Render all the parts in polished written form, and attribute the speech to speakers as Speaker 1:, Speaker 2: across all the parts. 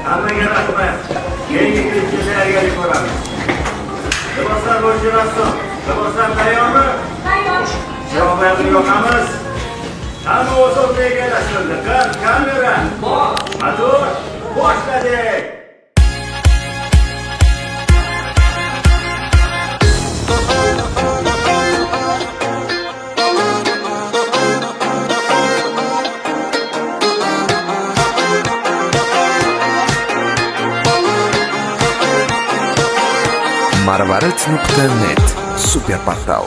Speaker 1: Hammaga rahmat. Keyingi klipga tayyorgarlik ko'ramiz. Liboslar bo'yicha rassom. Liboslar tayyormi? Tayyor. Chiroqlarni yoqamiz. Hamma o'z o'rniga egallashsin. Diqqat, kamera. Motor, boshladik.
Speaker 2: Marvarid.net super portal.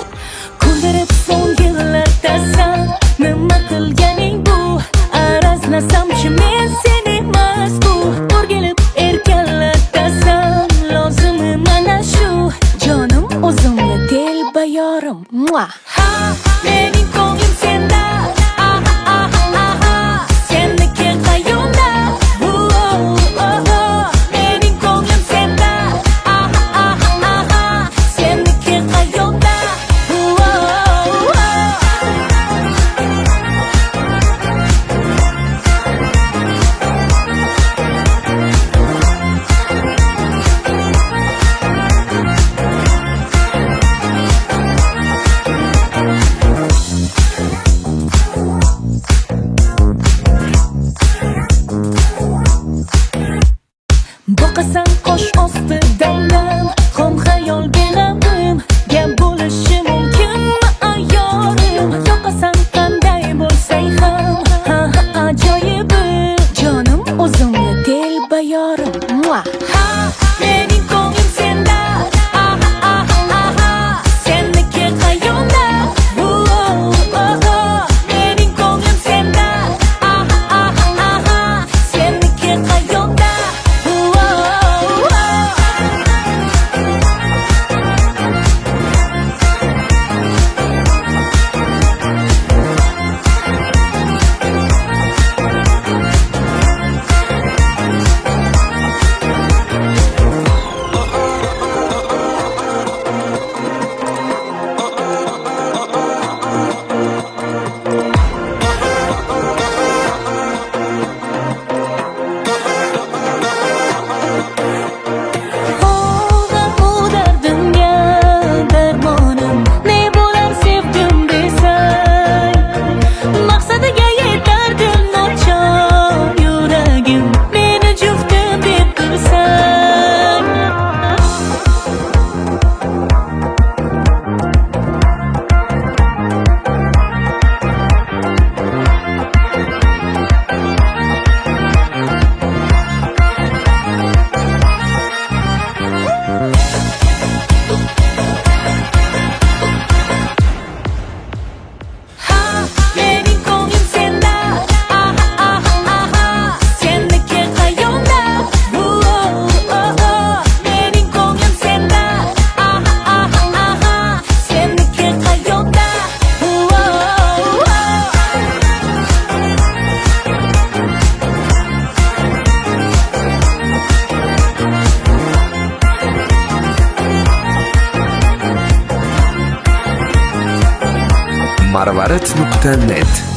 Speaker 3: Kuldirib so'ngillardasan, nima qilganing bu? Arazlasamchi men seni emasku. O'rgilib erkanlardasan, lozimi mana shu. Jonim o'zimga telbayorim. Ha, mening ko'nglim senda. Aha, aha, aha. Senniki qayonda? Mening ko'nglim senda. Aha, aha, aha. Senniki qayonda? Boqasan qosh ostidan, xom xayol belamim. Gap bo'lishi mumkinmi ayorim? Yoqasan qanday bo'lsang ham, ha ajoyib. Jonim o'zimga telbayorim. Ha, mening ko'nglim senda. Aha, aha, aha. Senniki qayonda? Mening ko'nglim senda. Aha, aha, aha. Senniki qayonda? Mening ko'nglim senda. Aha, aha, aha. Senniki qayonda? Mening ko'nglim senda. Aha, aha, aha. Senniki qayonda?
Speaker 2: Marvarid.net